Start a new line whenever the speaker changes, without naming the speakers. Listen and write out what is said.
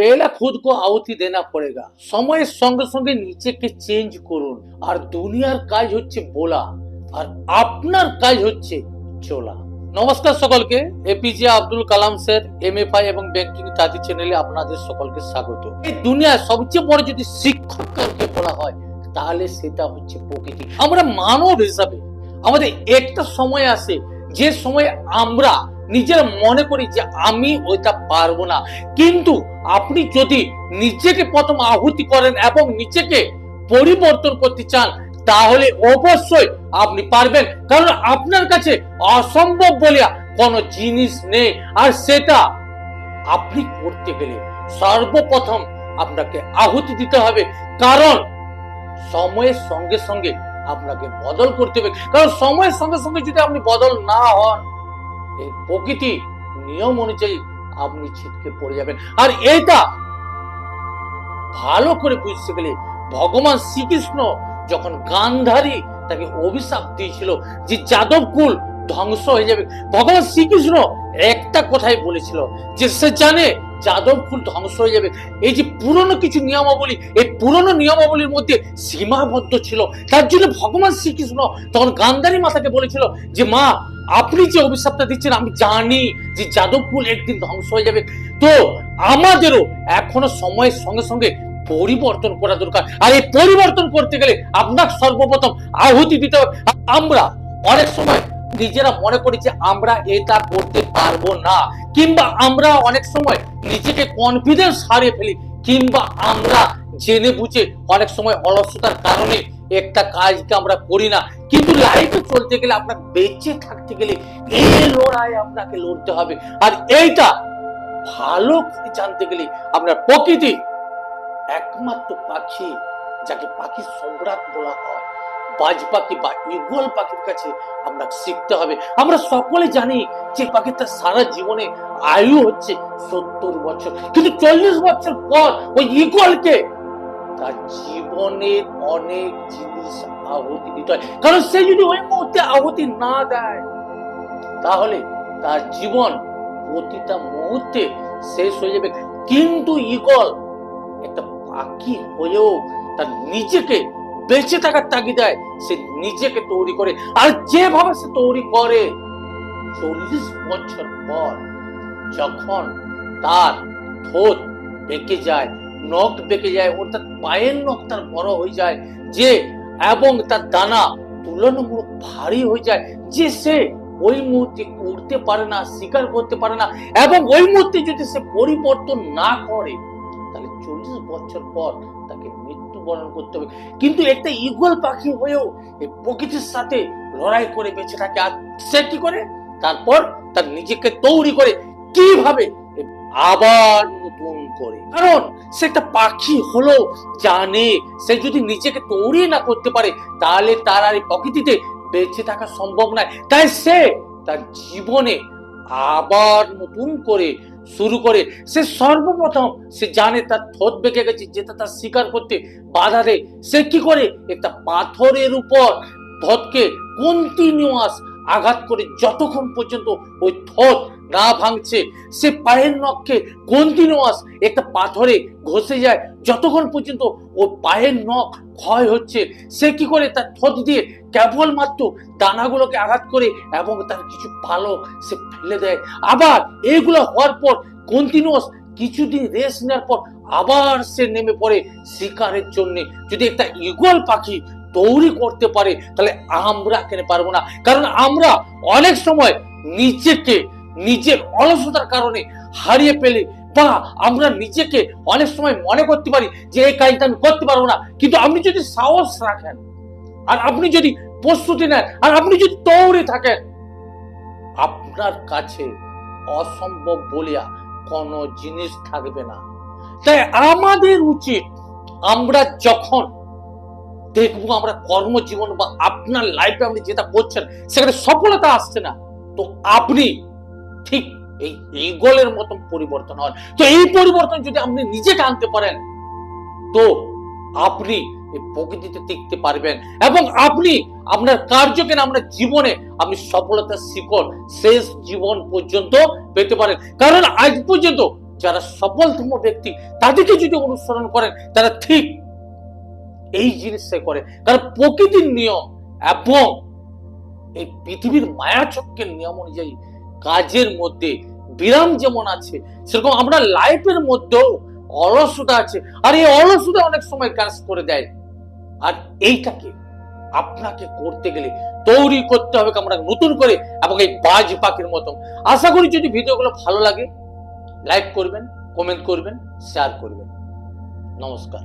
पहला खुद को आहुति देना पड़ेगा। সময়ের সঙ্গে সঙ্গে নিজেকে চেঞ্জ করুন। আর দুনিয়ার কাজ হচ্ছে বলা, আর আপনার কাজ হচ্ছে চলা। নমস্কার সকলকে, APJ Abdul Kalam sir MFI এবং ব্যাংকিং ইত্যাদি চ্যানেলে আপনাদের সকলকে স্বাগত। এই দুনিয়ার সবচেয়ে বড় যদি শিক্ষক কাউকে বলা হয় তাহলে সেটা হচ্ছে প্রকৃতি। আমরা মানব হিসাবে আমাদের একটা সময় আসে যে সময় আমরা নিজের মনে করি যে আমি ওইটা পারবো না, কিন্তু আপনি যদি নিজেকে প্রথম আহুতি করেন এবং নিজেকে পরিবর্তন করতে চান তাহলে অবশ্যই আপনি পারবেন, কারণ আপনার কাছে অসম্ভব বলে কোনো জিনিস নেই। আর সেটা আপনি করতে গেলে সর্বপ্রথম আপনাকে আহুতি দিতে হবে, কারণ সময়ের সঙ্গে সঙ্গে আপনাকে বদল করতে হবে। কারণ সময়ের সঙ্গে সঙ্গে যদি আপনি বদল না হন, এই প্রকৃতি নিয়ম অনুযায়ী আপনি ছিটকে পড়ে যাবেন। আর এটা ভালো করে বুঝতে গেলে ভগবান শ্রীকৃষ্ণ যখন গান্ধারী তাকে অভিশাপ দিয়েছিল যে যাদব কুল ধ্বংস হয়ে যাবে, ভগবান শ্রীকৃষ্ণ একটা কথাই বলেছিল যে সে জানে যাদব কুল ধ্বংস হয়ে যাবে। এই যে পুরনো কিছু নিয়মাবলী, এই পুরনো নিয়মাবলীর মধ্যে সীমাবদ্ধ ছিল, তার জন্য ভগবান শ্রীকৃষ্ণ তখন গান্ধারী মাতাকে বলেছিল যে মা, আপনি যে অভিশাপটা দিচ্ছেন আমি জানি যে যাদব কুল একদিন ধ্বংস হয়ে যাবে, তো আমাদেরও এখনো সময়ের সঙ্গে সঙ্গে পরিবর্তন করা দরকার। আর এই পরিবর্তন করতে গেলে আপনাকে সর্বপ্রথম আহুতি দিতে হবে। আমরা অনেক সময় নিজেরা মনে করি যে আমরা এটা করতে পারবো না, কিংবা আমরা অনেক সময় নিজেকে কনফিডেন্স হারিয়ে ফেলি, কিংবা আমরা জেনে বুঝে অনেক সময় অলসতার কারণে একটা কাজকে আমরা করি না। কিন্তু লাইফে চলতে গেলে, আপনাকে বেঁচে থাকতে গেলে এই লড়াই আপনাকে লড়তে হবে। আর এইটা ভালো করে জানতে গেলে আপনার প্রকৃতি একমাত্র পাখি, যাকে পাখির সম্রাট বলা হয়, বাজ পাখি বা ঈগল পাখির কাছে আমরা শিখতে হবে। আমরা সকলে জানি যে পাখি তার সারা জীবনে আয়ু হচ্ছে 70 বছর, কিন্তু 40 বছর পর ওই ঈগলকে তার জীবনের অনেক জিনিস আহুতি দিতে হয়। কারণ সে যদি ওই মুহূর্তে আহুতি না দেয় তাহলে তার জীবন প্রতিটা মুহূর্তে শেষ হয়ে যাবে। কিন্তু ঈগল একটা পাখি হয়েও তার নিজেকে বেঁচে থাকার তাগিদায় সে নিজেকে তৈরি করে, আর যেভাবে সে তৈরি করে 40 বছর পর যখন তার ঠোঁট বেঁকে যায়, নখ বেঁকে যায়, অর্থাৎ পায়ের নখ তার বড় হয়ে যায় যে, এবং তার দানা তুলনামূলক ভারী হয়ে যায় যে সে ওই মুহূর্তে উঠতে পারে না, শিকার করতে পারে না, এবং ওই মুহূর্তে যদি সে পরিবর্তন না করে তাহলে 40 বছর পর তাকে মৃত্যুবরণ করতে হবে। কিন্তু একটা ঈগল পাখি হয়েও এই প্রকৃতির সাথে লড়াই করে বেঁচে থাকে। আর সে কি করে? তারপর তার নিজেকে তৈরি করে কিভাবে আবার নতুন করে, কারণ সে একটা পাখি হলো, জানে সে যদি নিজেকে তৈরি না করতে পারে তাহলে তার আর এই প্রকৃতিতে বেঁচে থাকা সম্ভব নয়। তাই সে তার জীবনে আবার নতুন করে শুরু করে। সে সর্বপ্রথম সে জানে তার ঠোঁট বেঁকে গেছে, যেটা তার শিকার করতে বাধা দেয়। সে কি করে? একটা পাথরের উপর ঠোঁটকে কন্টিনিউয়াস আঘাত করে যতক্ষণ পর্যন্ত ওই ঠোঁট না ভাঙছে, সে পায়ের নখকে কন্টিনিউয়াস একটা পাথরে ঘষে যায় যতক্ষণ পর্যন্ত ওই পায়ের নখ ক্ষয় হচ্ছে। সে কি করে? তার ঠোঁট দিয়ে কেবলমাত্র দানাগুলোকে আঘাত করে এবং তার কিছু পালক সে ফেলে দেয়। আবার এইগুলো হওয়ার পর কন্টিনিউয়াস কিছুদিন রেস্ট নেওয়ার পর আবার সে নেমে পড়ে শিকারের জন্য। যদি একটা ঈগল পাখি তৈরি করতে পারে তাহলে আমরা কেন পারবো না? কারণ আমরা অনেক সময় নিজেকে নিজের অলসতার কারণে হারিয়ে ফেলি, বা আমরা নিজেকে অনেক সময় মনে করতে পারি যে এই কাজটা আমি করতে পারবো না। কিন্তু আপনি যদি সাহস রাখেন, আর আপনি যদি প্রস্তুতি নেন, আর আপনি যদি তৈরি থাকেন, আপনার কাছে অসম্ভব বলিয়া কোনো জিনিস থাকবে না। তাই আমাদের উচিত, আমরা যখন দেখবো আমরা কর্মজীবন বা আপনার লাইফে আপনি যেটা করছেন সেখানে সফলতা আসছে না, তো আপনি ঠিক এই ঈগলের মতন পরিবর্তন হন। তো এই পরিবর্তন যদি আপনি নিজেকে আনতে পারেন তো আপনি এই প্রকৃতিতে টিকতে পারবেন, এবং আপনি আপনার কার্যকে না আপনার জীবনে আপনি সফলতার শিখর শেষ জীবন পর্যন্ত পেতে পারেন। কারণ আজ পর্যন্ত যারা সফলতম ব্যক্তি তাদেরকে যদি অনুসরণ করেন, তারা ঠিক এই জিনিসটাই করে। কারণ প্রকৃতির নিয়ম এবং এই পৃথিবীর মায়াচক্রের নিয়ম অনুযায়ী কাজের মধ্যে বিরাম যেমন আছে, সেরকম আমরা লাইফের মধ্যেও অলসতা আছে। আর এই অলসতা অনেক সময় কাজ করে দেয়। আর এইটাকে আপনাকে করতে গেলে তৈরি করতে হবে আমরা নতুন করে, এবং এই বাজ পাখির মতন। আশা করি যদি ভিডিওগুলো ভালো লাগে, লাইক করবেন, কমেন্ট করবেন, শেয়ার করবেন। নমস্কার।